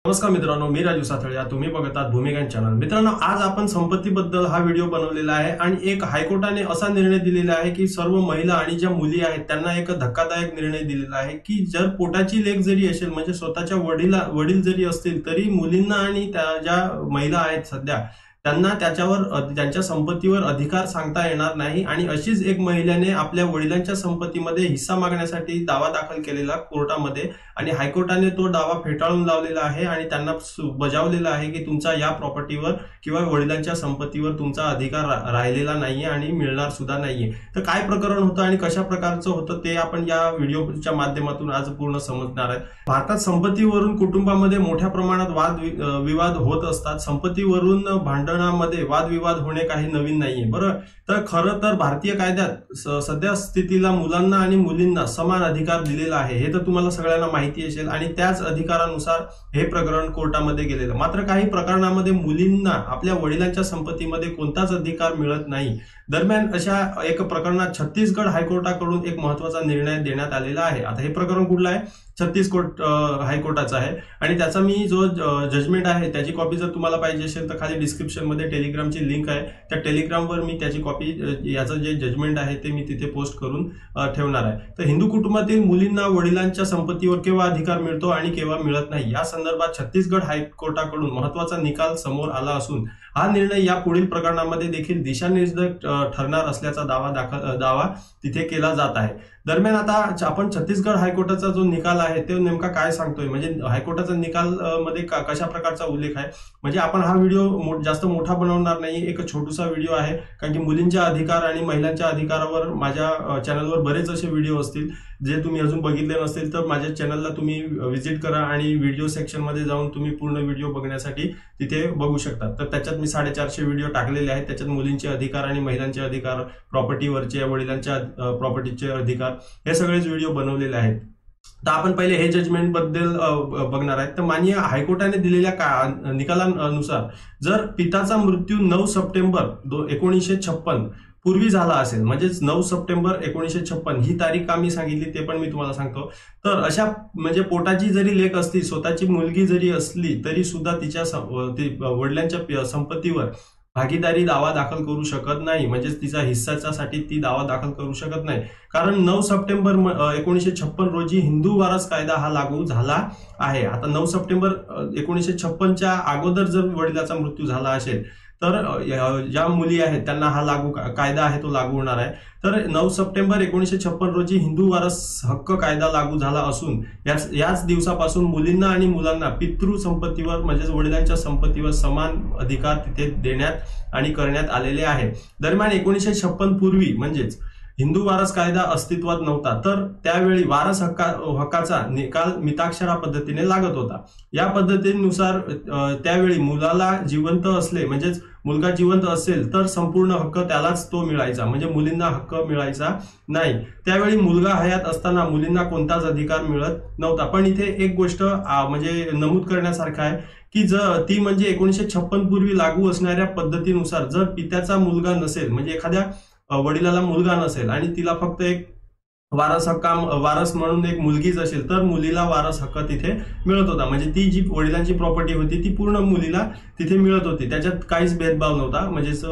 नमस्कार मित्रांनो, मी राजू साथळे. तुम्ही बघतात भूमिका चॅनल. मित्रांनो, आज आपण संपत्तीबद्दल हा व्हिडिओ बनवलेला आहे आणि एक हायकोर्टाने असा निर्णय दिलेला आहे की सर्व महिला आणि ज्या मुली आहेत त्यांना एक धक्कादायक निर्णय दिलेला आहे की जर पोटाची लेक जरी असेल म्हणजे स्वतःच्या वडील जरी असतील तरी मुलींना आणि ज्या महिला आहेत सध्या त्यांना त्यांच्या संपत्तीवर अधिकार सांगता येणार नाही. आणि अशीच एक महिलेने आपल्या वडिलांच्या संपत्तीमध्ये हिस्सा मागण्यासाठी दावा दाखल केलेला कोर्टामध्ये आणि हायकोर्टाने तो दावा फेटाळून लावलेला आहे आणि त्यांना बजावलेला आहे की तुमचा या प्रॉपर्टीवर किंवा वडिलांच्या संपत्तीवर तुमचा अधिकार राहिलेला नाहीये आणि मिळणार सुद्धा नाहीये. तर काय प्रकरण होतं आणि कशा प्रकारचं होतं ते आपण या व्हिडिओच्या माध्यमातून आज पूर्ण समजणार आहे. भारतात संपत्तीवरून कुटुंबामध्ये मोठ्या प्रमाणात वादविवाद होत असतात. संपत्तीवरून भांडणामध्ये वादविवाद होणे काही नवीन नाहीये. बरोबर. तर खरं तर भारतीय कायद्यात सध्या स्थितीला मुलांना आणि मुलींना समान अधिकार दिलेला आहे हे तर तुम्हाला सगळ्यांना माहिती असेल आणि त्याच अधिकारानुसार हे प्रकरण कोर्टामध्ये गेलेलं. मात्र काही प्रकरणामध्ये मुलींना आपल्या वडिलांच्या संपत्तीमध्ये कोणताच अधिकार मिळत नाही. दरम्यान अशा एक प्रकरणात छत्तीसगड हायकोर्टाकडून एक महत्वाचा निर्णय देण्यात आलेला आहे. आता हे प्रकरण कुठलं आहे? छत्तीसगड हायकोर्टाचा आहे आणि त्याचा मी जो जजमेंट आहे त्याची कॉपी जर तुम्हाला पाहिजे असेल तर खाली डिस्क्रिप्शन मध्ये टेलिग्रामची लिंक आहे. त्या टेलिग्रामवर मी त्याची कॉपी याचं जे जजमेंट आहे ते मी तिथे पोस्ट करून ठेवणार आहे. तर हिंदू कुटुंबातील मुलींना वडिलांच्या संपत्तीवर केव्हा अधिकार मिळतो आणि केव्हा मिळत नाही या संदर्भात छत्तीसगड हायकोर्टाकडून महत्वाचा निकाल समोर आला असून हा निर्णय या पुढील प्रकरणामध्ये देखील दिशानिर्देश ठरणार असल्याचा दावा तिथे केला जात आहे. दरम्यान आता आपण छत्तीसगड हायकोर्टाचा जो निकाल आहे तो नेमका काय सांगतोय म्हणजे हायकोर्टाचा निकाल मध्ये कशा प्रकारचा उल्लेख आहे. म्हणजे आपण हा व्हिडिओ जास्त मोठा बनवणार नाही, एक छोटासा व्हिडिओ आहे कारण की मुलींच्या अधिकार आणि महिलांच्या अधिकारावर माझ्या चॅनलवर बरेच असे व्हिडिओ असतील जे तुम्ही अजून बघितले नसतील तर माझ्या चॅनलला तुम्ही व्हिजिट करा आणि व्हिडिओ सेक्शन मध्ये जाऊन तुम्ही पूर्ण व्हिडिओ बघण्यासाठी तिथे बघू शकता. तर त्याच्यात मी 450 व्हिडिओ टाकलेले आहेत. त्याच्यात मुलींचे अधिकार आणि महिलांचे अधिकार, प्रॉपर्टीवरचे, वडिलांच्या प्रॉपर्टीचे अधिकार हे सगळेच व्हिडिओ बनवलेले आहेत. तर आपण पहिले हे जजमेंट बद्दल बघणार आहेत. तर माननीय हायकोर्टाने दिलेल्या निकालानुसार जर पिताचा मृत्यू 9 सप्टेंबर 1956 पूर्वी झाला असेल म्हणजेच 9 सप्टेंबर 1956 ही तारीख आम्ही सांगितली ते पण मी तुम्हाला सांगतो. तर अशा म्हणजे पोटाची जरी लेक असली, स्वतःची मुलगी जरी असली तरी सुद्धा तिच्या वडिलांच्या संपत्तीवर भागीदारी दावा दाखल करू शकत नाही. म्हणजेच तिचा हिस्साच्यासाठी ती दावा दाखल करू शकत नाही. कारण 9 सप्टेंबर 1956 रोजी हिंदू वारस कायदा हा लागू झाला आहे. आता 9 सप्टेंबर 1956च्या अगोदर जर वडिलाचा मृत्यू झाला असेल तर ज्या मुली आहेत त्यांना हा कायदा आहे तो लागू होणार आहे. तर 9 सप्टेंबर 1956 रोजी हिंदू वारस हक्क कायदा लागू झाला असून याच दिवसापासून मुलींना आणि मुलांना पितृ संपत्तीवर म्हणजेच वडिलांच्या संपत्तीवर समान अधिकार तिथे देण्यात आणि करण्यात आलेले आहे. दरम्यान 1956 पूर्वी म्हणजेच हिंदू वारस कायदा अस्तित्वात नव्हता तर त्यावेळी वारस हक्काचा निकाल मिताक्षरा पद्धतीने लागत होता. या पद्धतीनुसार त्यावेळी मुलाला जिवंत असले म्हणजेच मुलगा जिवंत असेल तर संपूर्ण हक्क त्यालाच तो मिळायचा, म्हणजे मुलींना हक्क मिळायचा नाही. त्यावेळी मुलगा हयात असताना मुलींना कोणताच अधिकार मिळत नव्हता. पण इथे एक गोष्ट म्हणजे नमूद करण्यासारखं आहे की ती म्हणजे 1956 पूर्वी लागू असणाऱ्या पद्धतीनुसार जर पित्याचा मुलगा नसेल म्हणजे एखाद्या वडिलाला मुलगा नसेल आणि तिला फक्त एक वारस म्हणून एक मुलगीच असेल तर मुलीला वारस हक्क तिथे मिळत होता. म्हणजे ती जी वडिलांची प्रॉपर्टी होती ती पूर्ण मुलीला तिथे मिळत होती. त्याच्यात काहीच भेदभाव नव्हता, म्हणजेच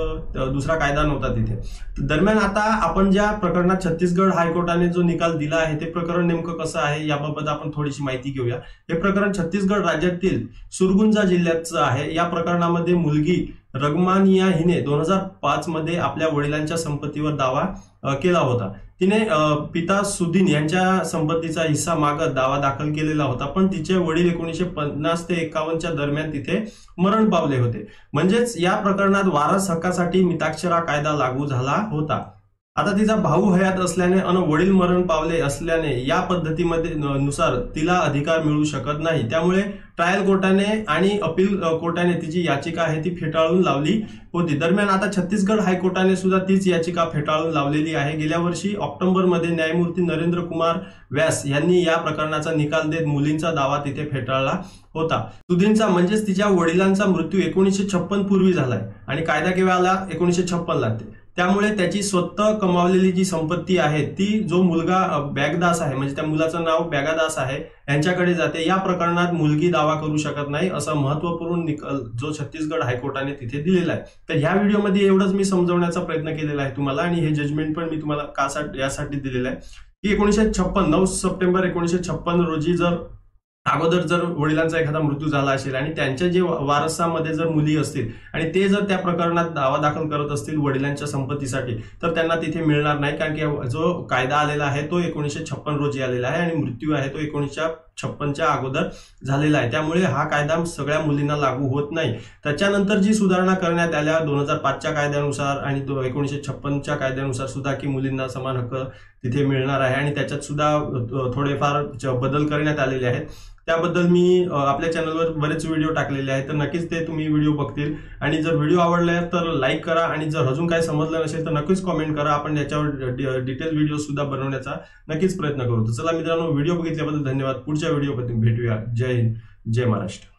दुसरा कायदा नव्हता तिथे. दरम्यान आता आपण ज्या प्रकरणात छत्तीसगड हायकोर्टाने जो निकाल दिला आहे ते प्रकरण नेमकं कसं आहे याबाबत आपण थोडीशी माहिती घेऊया. हे प्रकरण छत्तीसगड राज्यातील सुरगुंजा जिल्ह्याचं आहे. या प्रकरणामध्ये मुलगी रगमानिया हिने 2005 मध्ये आपल्या वडिलांच्या संपत्तीवर दावा केला होता. तिने पिता सुदीन यांच्या संपत्तीचा हिस्सा मागत दावा दाखल केलेला होता. पण तिचे वडील 1950 ते 51च्या दरम्यान तिथे मरण पावले होते. म्हणजेच या प्रकरणात वारस हक्कासाठी मिताक्षरा कायदा लागू झाला होता. आता तिचा भाऊ हयात असल्याने आणि वडील मरण पावले असल्याने या पद्धतीमध्ये नुसार तिला अधिकार मिळू शकत नाही. त्यामुळे ट्रायल कोर्टाने आणि अपील कोर्टाने तिची याचिका आहे ती फेटाळून लावली होती. दरम्यान आता छत्तीसगड हायकोर्टाने सुद्धा तीच याचिका फेटाळून लावलेली आहे. गेल्या वर्षी ऑक्टोबरमध्ये न्यायमूर्ती नरेंद्र कुमार व्यास यांनी या प्रकरणाचा निकाल देत मुलींचा दावा तिथे फेटाळला होता. सुदीनचा म्हणजेच तिच्या वडिलांचा मृत्यू 1956 पूर्वी झालाय आणि कायदा केव्हा आला? 1956 ला. त्यामुळे त्याची स्वतः कमावलेली जी संपत्ती आहे ती जो मुलगा बॅगदास आहे, म्हणजे त्या मुलाचं नाव बॅगादास आहे, यांच्याकडे जाते. या प्रकरणात मुलगी दावा करू शकत नाही असा महत्वपूर्ण निकाल जो छत्तीसगड हायकोर्टाने तिथे दिलेला आहे. तर ह्या व्हिडिओमध्ये एवढंच मी समजवण्याचा प्रयत्न केलेला आहे तुम्हाला, आणि हे जजमेंट पण मी तुम्हाला यासाठी दिलेलं आहे की 1956 9 सप्टेंबर 1956 रोजी अगोदर जर वडिलांचा एखादा मृत्यू झाला असेल आणि त्यांच्या जे वारसामध्ये जर मुली असतील आणि ते जर त्या प्रकरणात दावा दाखल करत असतील वडिलांच्या संपत्तीसाठी, तर त्यांना तिथे मिळणार नाही, कारण की जो कायदा आलेला आहे तो 1956 रोजी आलेला आहे आणि मृत्यू आहे तो 1956च्या अगोदर झालेला आहे. त्यामुळे हा कायदा सगळ्या मुलींना लागू होत नाही. त्याच्यानंतर जी सुधारणा करण्यात आल्या 2005च्या कायद्यानुसार आणि 1956च्या कायद्यानुसार सुद्धा की मुलींना समान हक्क तिथे मिळणार आहे, आणि त्याच्यात सुद्धा थोडेफार बदल करण्यात आलेले आहेत. त्याबद्दल मी आपल्या चॅनलवर बरेच व्हिडिओ टाकलेले आहेत, तर नक्कीच ते तुम्ही व्हिडिओ बघतील. आणि जर व्हिडिओ आवडला तर लाईक करा, आणि जर अजून काही समजलं नसेल तर नक्कीच कॉमेंट करा. आपण याच्यावर डिटेल व्हिडिओ सुद्धा बनवण्याचा नक्कीच प्रयत्न करू. तर चला मित्रांनो, व्हिडिओ बघितल्याबद्दल धन्यवाद. पुढच्या व्हिडिओमध्ये भेटूया. जय हिंद, जय महाराष्ट्र.